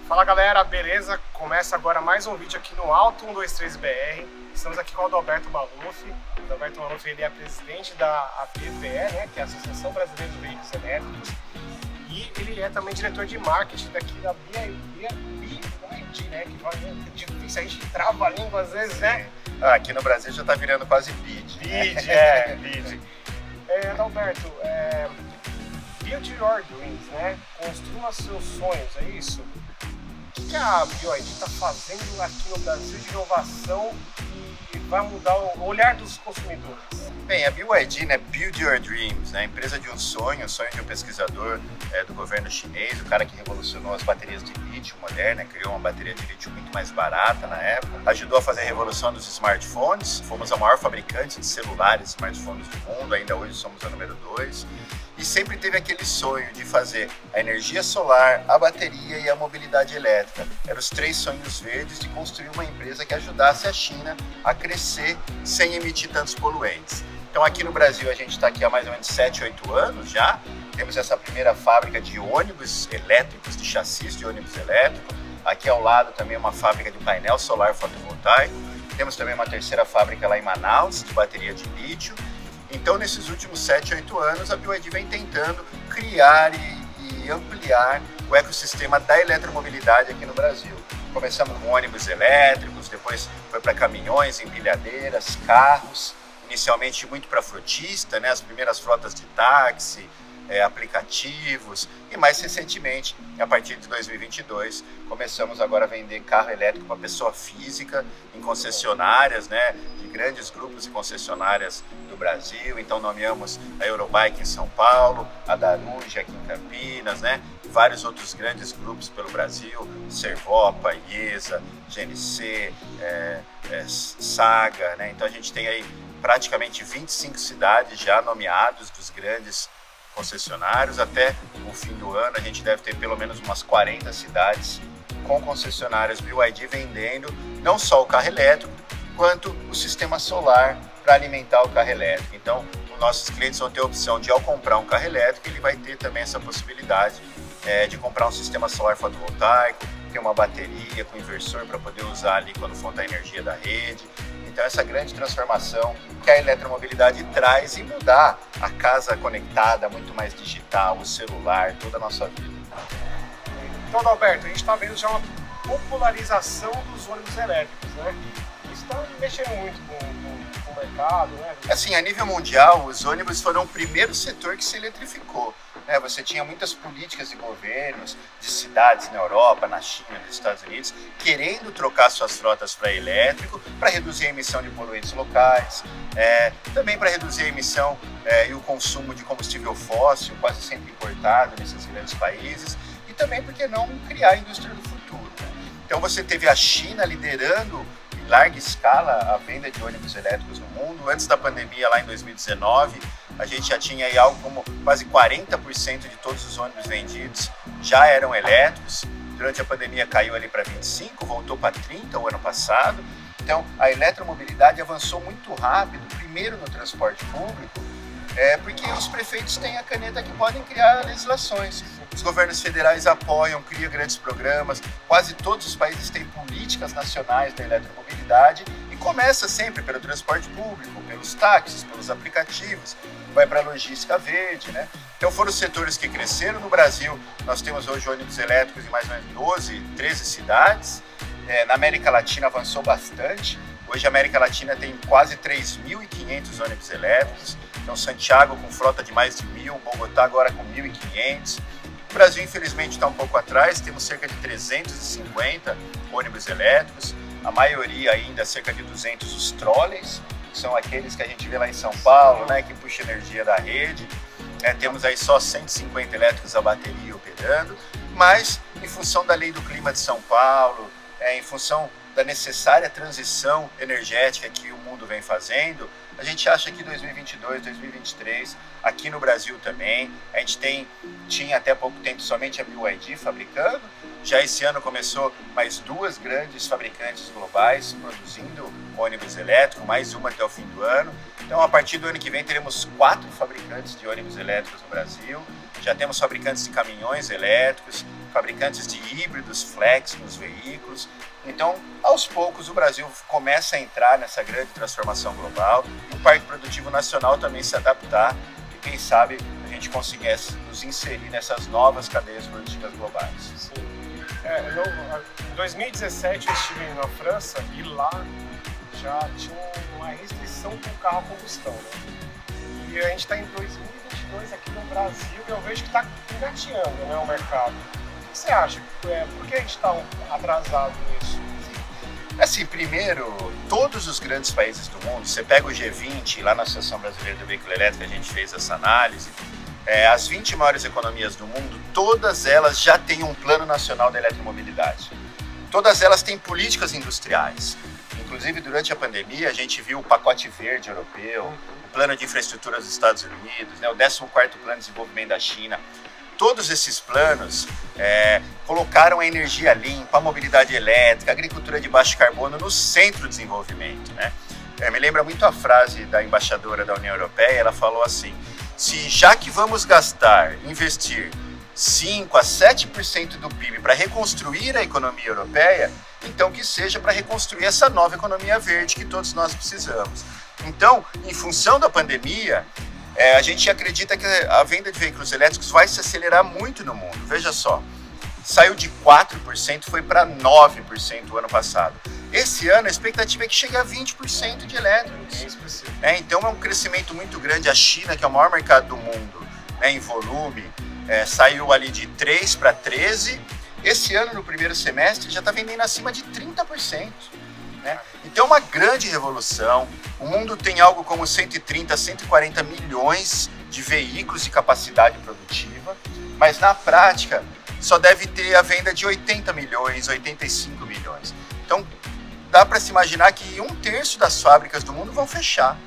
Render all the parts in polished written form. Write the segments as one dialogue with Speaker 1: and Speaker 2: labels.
Speaker 1: Fala galera, beleza? Começa agora mais um vídeo aqui no Auto 123BR. Estamos aqui com o Adalberto Maluf. O Adalberto Maluf, ele é presidente da ABVE, né, que é a Associação Brasileira de Veículos Elétricos. E ele é também diretor de marketing daqui da BYD, né, que vai, é difícil, a gente trava a língua às vezes, né?
Speaker 2: Aqui no Brasil já tá virando quase BID.
Speaker 1: BID. Adalberto, Build Your Dreams, né? Construa seus sonhos, é isso? O que a BYD está fazendo aqui no Brasil de inovação e vai mudar o olhar dos consumidores?
Speaker 2: Bem, a BYD, né, Build Your Dreams, né, empresa de um sonho, o sonho de um pesquisador do governo chinês, o cara que revolucionou as baterias de lítio moderna, criou uma bateria de lítio muito mais barata na época, ajudou a fazer a revolução dos smartphones, fomos a maior fabricante de celulares e smartphones do mundo, ainda hoje somos a número 2. E sempre teve aquele sonho de fazer a energia solar, a bateria e a mobilidade elétrica. Eram os 3 sonhos verdes de construir uma empresa que ajudasse a China a crescer sem emitir tantos poluentes. Então aqui no Brasil a gente está aqui há mais ou menos 7, 8 anos já. Temos essa primeira fábrica de ônibus elétricos, de chassis de ônibus elétrico. Aqui ao lado também uma fábrica de painel solar fotovoltaico. Temos também uma terceira fábrica lá em Manaus, de bateria de lítio. Então, nesses últimos 7, 8 anos, a BYD vem tentando criar e ampliar o ecossistema da eletromobilidade aqui no Brasil. Começamos com ônibus elétricos, depois foi para caminhões, empilhadeiras, carros, inicialmente muito para frotista, né? As primeiras frotas de táxi, aplicativos e mais recentemente, a partir de 2022, começamos agora a vender carro elétrico para pessoa física em concessionárias, né, de grandes grupos de concessionárias do Brasil. Então nomeamos a Eurobike em São Paulo, a Daruge aqui em Campinas, né, e vários outros grandes grupos pelo Brasil, Servopa, IESA, GNC, Saga, né. Então a gente tem aí praticamente 25 cidades já nomeadas dos grandes concessionários. Até o fim do ano a gente deve ter pelo menos umas 40 cidades com concessionárias BYD vendendo não só o carro elétrico, quanto o sistema solar para alimentar o carro elétrico. Então, os nossos clientes vão ter a opção de, ao comprar um carro elétrico, ele vai ter também essa possibilidade de comprar um sistema solar fotovoltaico, ter uma bateria com inversor para poder usar ali quando faltar energia da rede. Então essa grande transformação que a eletromobilidade traz e mudar a casa conectada, muito mais digital, o celular, toda a nossa vida.
Speaker 1: Então, Adalberto, a gente está vendo já uma popularização dos ônibus elétricos, né? Isso está mexendo muito com o mercado, né?
Speaker 2: Assim, a nível mundial, os ônibus foram o primeiro setor que se eletrificou. Você tinha muitas políticas de governos, de cidades na Europa, na China, nos Estados Unidos, querendo trocar suas frotas para elétrico, para reduzir a emissão de poluentes locais, também para reduzir a emissão e o consumo de combustível fóssil, quase sempre importado nesses grandes países, e também, por que não, criar a indústria do futuro, né? Então você teve a China liderando em larga escala a venda de ônibus elétricos no mundo. Antes da pandemia, lá em 2019, a gente já tinha aí algo como quase 40% de todos os ônibus vendidos já eram elétricos. Durante a pandemia caiu ali para 25%, voltou para 30% o ano passado. Então a eletromobilidade avançou muito rápido, primeiro no transporte público, porque os prefeitos têm a caneta que podem criar legislações. Os governos federais apoiam, criam grandes programas, quase todos os países têm políticas nacionais da eletromobilidade e começa sempre pelo transporte público, pelos táxis, pelos aplicativos, vai para a logística verde, né? Então foram os setores que cresceram. No Brasil, nós temos hoje ônibus elétricos em mais ou menos 12, 13 cidades. Na América Latina avançou bastante. Hoje a América Latina tem quase 3.500 ônibus elétricos. Então Santiago com frota de mais de 1.000, Bogotá agora com 1.500. O Brasil, infelizmente, está um pouco atrás, temos cerca de 350 ônibus elétricos, a maioria ainda, cerca de 200, os trolleys, que são aqueles que a gente vê lá em São Paulo, né, que puxa energia da rede. Temos aí só 150 elétricos a bateria operando, mas em função da lei do clima de São Paulo, em função da necessária transição energética que o mundo vem fazendo, a gente acha que 2022, 2023, aqui no Brasil também, a gente tinha até pouco tempo somente a BYD fabricando, já esse ano começou mais 2 grandes fabricantes globais produzindo ônibus elétrico, mais uma até o fim do ano. Então, a partir do ano que vem, teremos 4 fabricantes de ônibus elétricos no Brasil, já temos fabricantes de caminhões elétricos, fabricantes de híbridos, flex nos veículos. Então, aos poucos, o Brasil começa a entrar nessa grande transformação global e o Parque Produtivo Nacional também se adaptar e, quem sabe, a gente conseguisse nos inserir nessas novas cadeias produtivas globais.
Speaker 1: Sim. Em 2017 eu estive na França e lá já tinha uma restrição para o carro a combustão, né? E a gente está em 2022 aqui no Brasil e eu vejo que está engateando, né, o mercado. O que você acha? Por que a gente está atrasado nisso?
Speaker 2: Assim, primeiro, todos os grandes países do mundo, você pega o G20, lá na Associação Brasileira do Veículo Elétrico a gente fez essa análise, as 20 maiores economias do mundo, todas elas já têm um plano nacional da eletromobilidade. Todas elas têm políticas industriais. Inclusive, durante a pandemia, a gente viu o pacote verde europeu, o plano de infraestrutura dos Estados Unidos, né, o 14º plano de desenvolvimento da China. Todos esses planos colocaram a energia limpa, a mobilidade elétrica, a agricultura de baixo carbono no centro do desenvolvimento, né? Me lembra muito a frase da embaixadora da União Europeia, ela falou assim: se já que vamos investir 5 a 7% do PIB para reconstruir a economia europeia, então que seja para reconstruir essa nova economia verde que todos nós precisamos. Então, em função da pandemia, a gente acredita que a venda de veículos elétricos vai se acelerar muito no mundo. Veja só, saiu de 4%, foi para 9% o ano passado. Esse ano a expectativa é que chegue a 20% de elétricos. Então é um crescimento muito grande. A China, que é o maior mercado do mundo, né, em volume, saiu ali de 3 para 13. Esse ano, no primeiro semestre, já está vendendo acima de 30%. Né? Então é uma grande revolução. O mundo tem algo como 130, 140 milhões de veículos de capacidade produtiva, mas na prática só deve ter a venda de 80 milhões, 85 milhões. Então dá para se imaginar que 1/3 das fábricas do mundo vão fechar.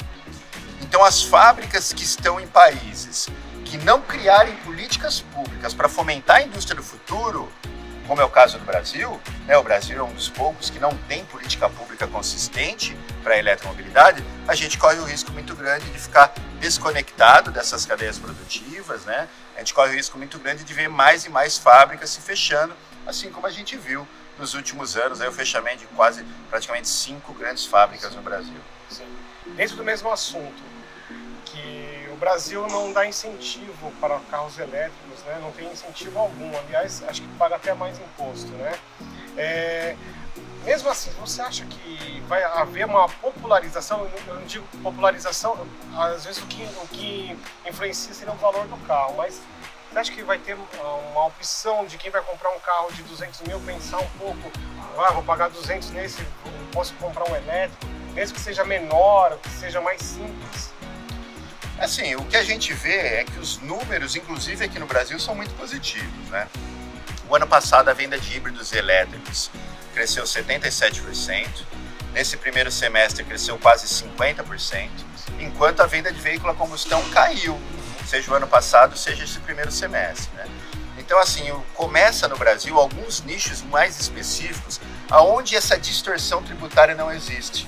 Speaker 2: Então as fábricas que estão em países que não criarem políticas públicas para fomentar a indústria do futuro, como é o caso do Brasil, né? O Brasil é um dos poucos que não tem política pública consistente para a eletromobilidade, a gente corre o risco muito grande de ficar desconectado dessas cadeias produtivas, né? A gente corre o risco muito grande de ver mais e mais fábricas se fechando, assim como a gente viu nos últimos anos, o fechamento de praticamente 5 grandes fábricas no Brasil.
Speaker 1: Sim. Dentro do mesmo assunto, que o Brasil não dá incentivo para carros elétricos, né? Não tem incentivo algum, aliás, acho que paga até mais imposto, né? Mesmo assim, você acha que vai haver uma popularização? Eu não digo popularização, às vezes o que influencia seria o valor do carro, mas você acha que vai ter uma opção de quem vai comprar um carro de 200 mil pensar um pouco, vou pagar 200 nesse, posso comprar um elétrico, mesmo que seja menor, que seja mais simples?
Speaker 2: Assim, o que a gente vê é que os números, inclusive aqui no Brasil, são muito positivos, né? O ano passado a venda de híbridos elétricos cresceu 77%, nesse primeiro semestre cresceu quase 50%, enquanto a venda de veículo a combustão caiu, seja o ano passado, seja esse primeiro semestre, né? Então, assim, começa no Brasil alguns nichos mais específicos onde essa distorção tributária não existe.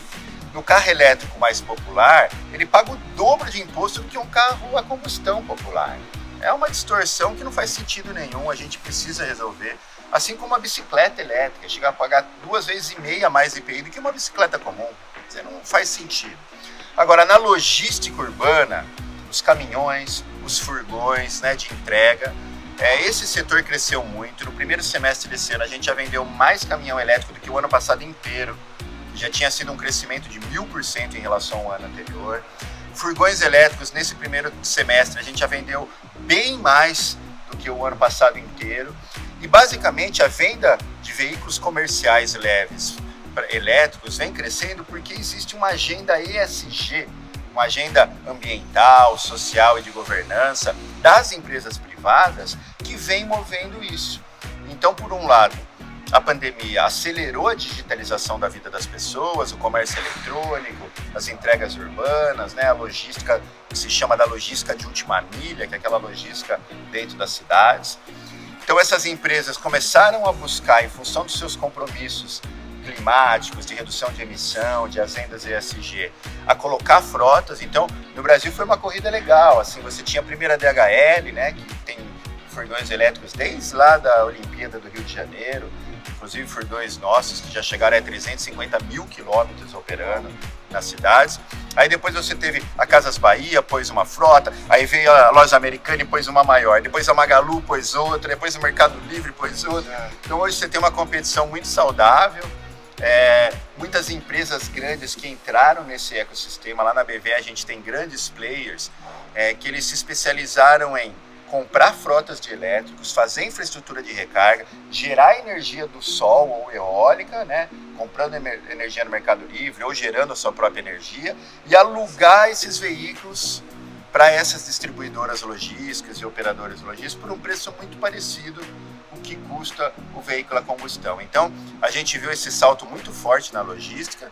Speaker 2: No carro elétrico mais popular, ele paga o dobro de imposto do que um carro a combustão popular. É uma distorção que não faz sentido nenhum, a gente precisa resolver. Assim como a bicicleta elétrica, chega a pagar 2,5 vezes mais IPI do que uma bicicleta comum. Quer dizer, não faz sentido. Agora, na logística urbana, os caminhões, os furgões, né, de entrega, esse setor cresceu muito. No primeiro semestre desse ano, a gente já vendeu mais caminhão elétrico do que o ano passado inteiro. Já tinha sido um crescimento de 1000% em relação ao ano anterior. Furgões elétricos, nesse primeiro semestre, a gente já vendeu bem mais do que o ano passado inteiro. E, basicamente, a venda de veículos comerciais leves elétricos vem crescendo porque existe uma agenda ESG, uma agenda ambiental, social e de governança das empresas privadas que vem movendo isso. Então, por um lado, a pandemia acelerou a digitalização da vida das pessoas, o comércio eletrônico, as entregas urbanas, né, a logística que se chama da logística de última milha, que é aquela logística dentro das cidades. Então essas empresas começaram a buscar, em função dos seus compromissos climáticos, de redução de emissão, de agendas ESG, a colocar frotas. Então, no Brasil foi uma corrida legal, assim, você tinha a primeira DHL, né, que tem furgões elétricos desde lá da Olimpíada do Rio de Janeiro, inclusive furgões nossos que já chegaram a 350 mil quilômetros operando nas cidades. Aí depois você teve a Casas Bahia, pôs uma frota, aí veio a Lojas Americana e pôs uma maior, depois a Magalu pôs outra, depois o Mercado Livre pôs outra. Então hoje você tem uma competição muito saudável. Muitas empresas grandes que entraram nesse ecossistema. Lá na BV a gente tem grandes players que eles se especializaram em comprar frotas de elétricos, fazer infraestrutura de recarga, gerar energia do sol ou eólica, né? Comprando energia no Mercado Livre ou gerando a sua própria energia e alugar esses veículos para essas distribuidoras logísticas e operadores logísticos por um preço muito parecido o que custa o veículo a combustão. Então, a gente viu esse salto muito forte na logística.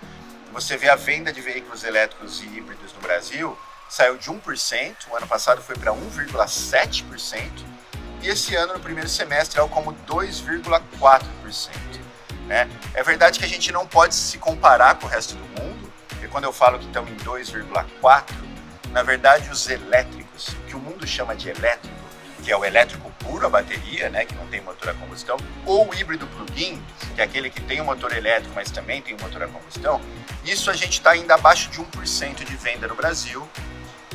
Speaker 2: Você vê a venda de veículos elétricos e híbridos no Brasil, saiu de 1%, o ano passado foi para 1,7%, e esse ano, no primeiro semestre, algo como 2,4%. Né? É verdade que a gente não pode se comparar com o resto do mundo, porque quando eu falo que estamos em 2,4%, na verdade, os elétricos, o que o mundo chama de elétrico, que é o elétrico puro, a bateria, né, que não tem motor a combustão, ou o híbrido plug-in, que é aquele que tem um motor elétrico, mas também tem um motor a combustão, isso a gente está ainda abaixo de 1% de venda no Brasil,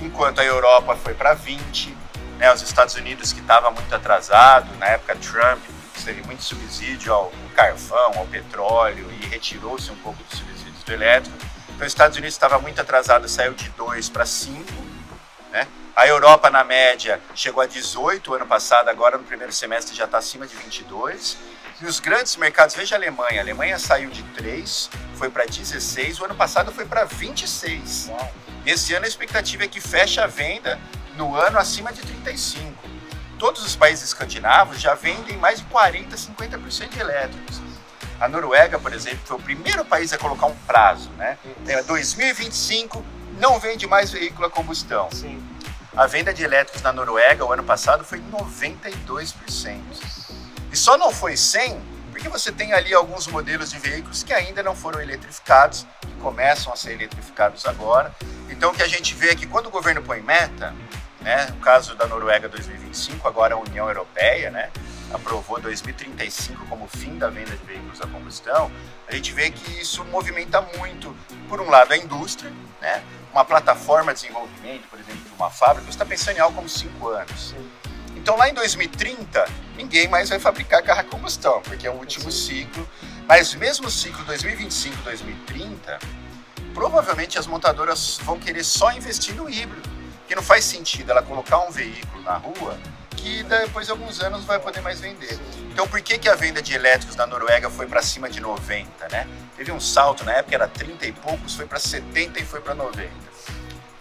Speaker 2: enquanto a Europa foi para 20%, né, os Estados Unidos, que estava muito atrasado, na época Trump, teve muito subsídio ao carvão, ao petróleo, e retirou-se um pouco dos subsídios do elétrico. Então, os Estados Unidos estava muito atrasado, saiu de 2 para 5, né? A Europa, na média, chegou a 18 ano passado, agora no primeiro semestre já está acima de 22. E os grandes mercados, veja a Alemanha saiu de 3, foi para 16, o ano passado foi para 26. Uau. Esse ano a expectativa é que feche a venda no ano acima de 35. Todos os países escandinavos já vendem mais de 40, 50% de elétricos. A Noruega, por exemplo, foi o primeiro país a colocar um prazo, né? 2025 não vende mais veículo a combustão.
Speaker 1: Sim.
Speaker 2: A venda de elétricos na Noruega, o ano passado, foi 92%. E só não foi 100% porque você tem ali alguns modelos de veículos que ainda não foram eletrificados, que começam a ser eletrificados agora. Então, o que a gente vê é que quando o governo põe meta, né, no caso da Noruega 2025, agora a União Europeia, né, aprovou 2035 como fim da venda de veículos a combustão, a gente vê que isso movimenta muito, por um lado, a indústria, né, uma plataforma de desenvolvimento, por exemplo, de uma fábrica, você está pensando em algo como 5 anos. Então, lá em 2030, ninguém mais vai fabricar carro a combustão, porque é o último ciclo. Mas mesmo o ciclo 2025-2030, provavelmente as montadoras vão querer só investir no híbrido, porque não faz sentido ela colocar um veículo na rua que depois de alguns anos não vai poder mais vender. Então, por que a venda de elétricos na Noruega foi para cima de 90, né? Teve um salto, na época era 30 e poucos, foi para 70 e foi para 90.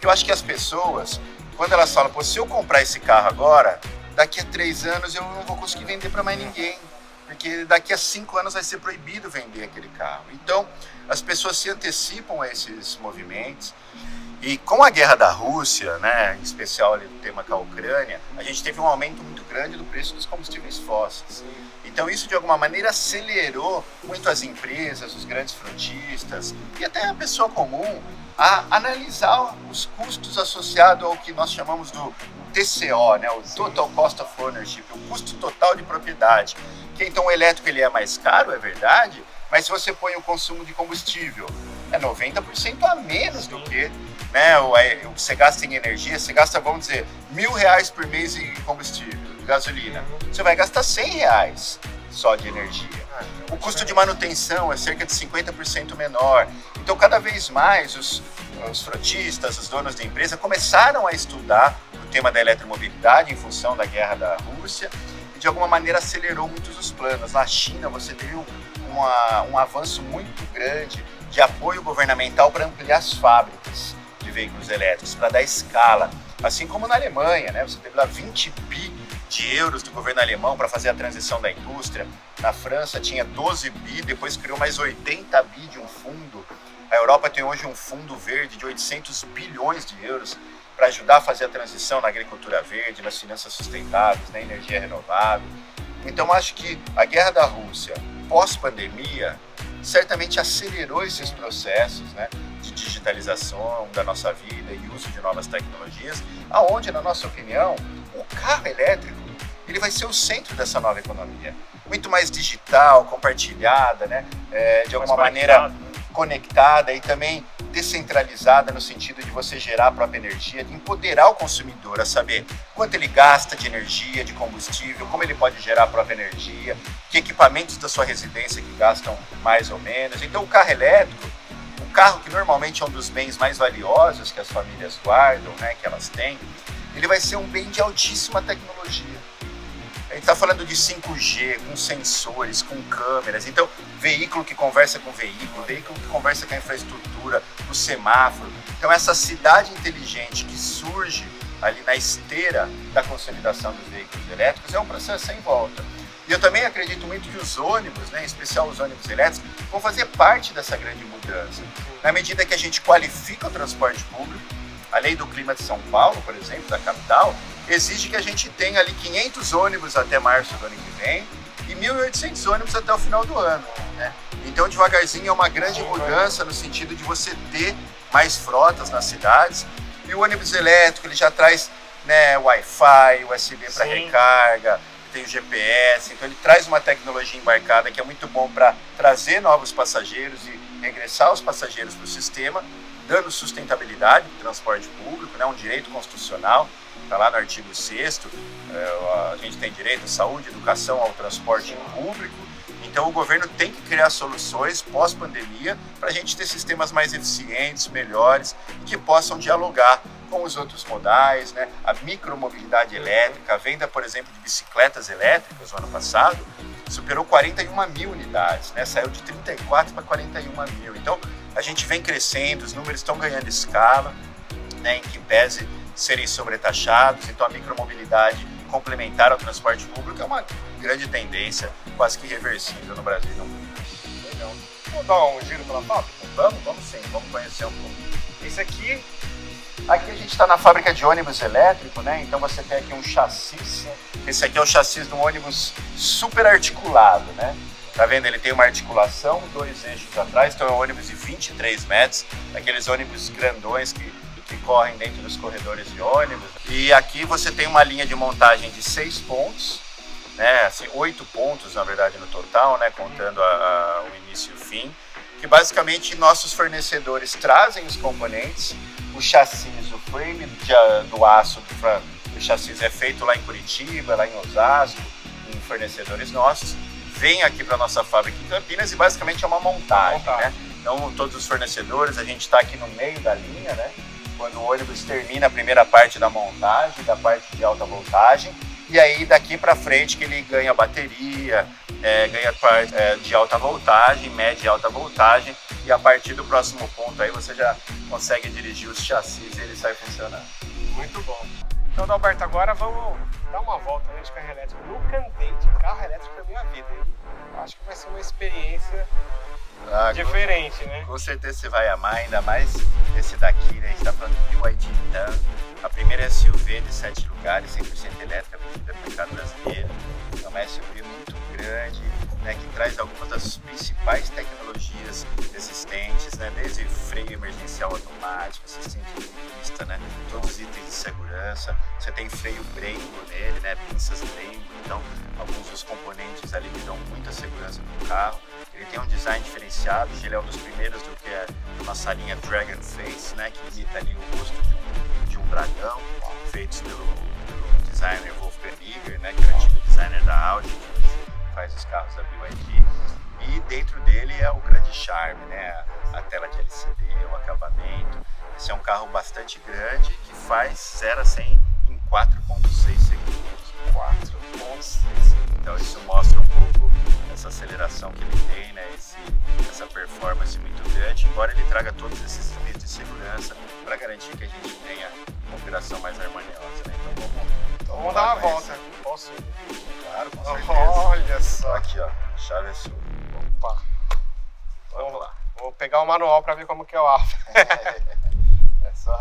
Speaker 2: Eu acho que as pessoas, quando elas falam, pô, se eu comprar esse carro agora, daqui a 3 anos eu não vou conseguir vender para mais ninguém, porque daqui a 5 anos vai ser proibido vender aquele carro. Então, as pessoas se antecipam a esses movimentos. E com a guerra da Rússia, né, em especial ali do tema com a Ucrânia, a gente teve um aumento muito grande do preço dos combustíveis fósseis. Então isso de alguma maneira acelerou muito as empresas, os grandes frotistas e até a pessoa comum a analisar os custos associados ao que nós chamamos do TCO, né, o Total Cost of Ownership, o custo total de propriedade. Que então o elétrico ele é mais caro, é verdade, mas se você põe o consumo de combustível, é 90% a menos do que, né, o que você gasta em energia. Você gasta, vamos dizer, R$1.000 por mês em combustível, de gasolina. Você vai gastar R$100 só de energia. O custo de manutenção é cerca de 50% menor. Então, cada vez mais, os frotistas, os donos de empresa começaram a estudar o tema da eletromobilidade em função da guerra da Rússia e, de alguma maneira, acelerou muitos os planos. Na China, você teve um avanço muito grande de apoio governamental para ampliar as fábricas de veículos elétricos, para dar escala. Assim como na Alemanha, né? Você teve lá 20 bi de euros do governo alemão para fazer a transição da indústria. Na França tinha 12 bi, depois criou mais 80 bi de um fundo. A Europa tem hoje um fundo verde de 800 bilhões de euros para ajudar a fazer a transição na agricultura verde, nas finanças sustentáveis, na energia renovável. Então acho que a guerra da Rússia, pós-pandemia, certamente acelerou esses processos, né, de digitalização da nossa vida e uso de novas tecnologias, aonde, na nossa opinião, o carro elétrico ele vai ser o centro dessa nova economia. Muito mais digital, compartilhada, né? De alguma maneira conectada e também descentralizada no sentido de você gerar a própria energia, de empoderar o consumidor a saber quanto ele gasta de energia, de combustível, como ele pode gerar a própria energia, que equipamentos da sua residência que gastam mais ou menos. Então o carro elétrico, o carro que normalmente é um dos bens mais valiosos que as famílias guardam, né, que elas têm, ele vai ser um bem de altíssima tecnologia. A gente está falando de 5G, com sensores, com câmeras. Então, veículo que conversa com veículo que conversa com a infraestrutura, o semáforo. Então, essa cidade inteligente que surge ali na esteira da consolidação dos veículos elétricos é um processo sem volta. E eu também acredito muito que os ônibus, né, em especial os ônibus elétricos, vão fazer parte dessa grande mudança. Na medida que a gente qualifica o transporte público, a lei do clima de São Paulo, por exemplo, da capital, exige que a gente tenha ali 500 ônibus até março do ano que vem e 1.800 ônibus até o final do ano, né? Então, devagarzinho, é uma grande mudança no sentido de você ter mais frotas nas cidades. E o ônibus elétrico, ele já traz, né, Wi-Fi, USB para recarga, tem o GPS, então ele traz uma tecnologia embarcada que é muito bom para trazer novos passageiros e regressar os passageiros para o sistema, dando sustentabilidade para o transporte público, né, um direito constitucional, está lá no artigo 6º, a gente tem direito à saúde, educação, ao transporte público, então o governo tem que criar soluções pós-pandemia para a gente ter sistemas mais eficientes, melhores, e que possam dialogar com os outros modais, né, a micromobilidade elétrica, a venda, por exemplo, de bicicletas elétricas no ano passado, superou 41 mil unidades, né, saiu de 34 para 41 mil, então a gente vem crescendo, os números estão ganhando escala, né, em que pese serem sobretaxados, então a micromobilidade complementar ao transporte público é uma grande tendência, quase que irreversível no Brasil e no mundo.
Speaker 1: Legal. Vamos dar um giro pela fábrica?
Speaker 2: Vamos sim, vamos conhecer um pouco.
Speaker 1: Esse aqui
Speaker 2: a gente está na fábrica de ônibus elétrico, né? Então você tem aqui um chassi. Esse aqui é o chassi de um ônibus super articulado, né? Tá vendo? Ele tem uma articulação, 2 eixos atrás, então é um ônibus de 23 metros, aqueles ônibus grandões que correm dentro dos corredores de ônibus. E aqui você tem uma linha de montagem de 6 pontos, né? Assim, 8 pontos, na verdade, no total, né? Contando o início e o fim, que basicamente nossos fornecedores trazem os componentes, o chassi, o frame do aço, o chassi é feito lá em Curitiba, lá em Osasco, em fornecedores nossos, vem aqui para nossa fábrica em Campinas e basicamente é uma montagem, né? Então todos os fornecedores, a gente está aqui no meio da linha, né? Quando o ônibus termina a primeira parte da montagem, da parte de alta voltagem, e aí daqui para frente que ele ganha bateria, ganha parte de alta voltagem, média e alta voltagem, e a partir do próximo ponto aí você já consegue dirigir os chassis e ele sai funcionando.
Speaker 1: Muito bom. Então, Adalberto, agora vamos dar uma volta, né, de carro elétrico. Nunca andei de carro elétrico na minha vida. E acho que vai ser uma experiência diferente, né?
Speaker 2: Com certeza você vai amar, ainda mais esse daqui, né? A gente está falando de BYD Tan, a primeira SUV de 7 lugares, 100% elétrica, vendida no mercado brasileiro. É uma SUV muito grande, né, que traz algumas das principais tecnologias existentes, né, desde freio emergencial automático, assistente de pista, né, todos os itens de segurança. Você tem freio Brembo nele, né, pinças Brembo, então alguns dos componentes ali que dão muita segurança para o carro. Ele tem um design diferenciado, ele é um dos primeiros do que é a nossa linha Dragon Face, né, que imita ali o rosto de um dragão, feitos pelo designer Wolfgang Iger, né, que é o antigo designer da Audi, que hoje faz os carros da BYD. E dentro dele é o grande charme, né, a tela de LCD, o acabamento. Esse é um carro bastante grande que faz 0 a 100 em 4,6 segundos.
Speaker 1: 4,6.
Speaker 2: Então isso mostra um pouco essa aceleração que ele tem, né, essa performance muito grande, embora ele traga todos esses itens de segurança para garantir que a gente tenha uma operação mais harmoniosa, né? Então
Speaker 1: vamos dar uma volta. Posso?
Speaker 2: Claro, com certeza.
Speaker 1: Olha só.
Speaker 2: Aqui, ó, a chave é sua.
Speaker 1: Opa.
Speaker 2: Vamos lá.
Speaker 1: Vou pegar o manual para ver como que é o Alfa.
Speaker 2: É só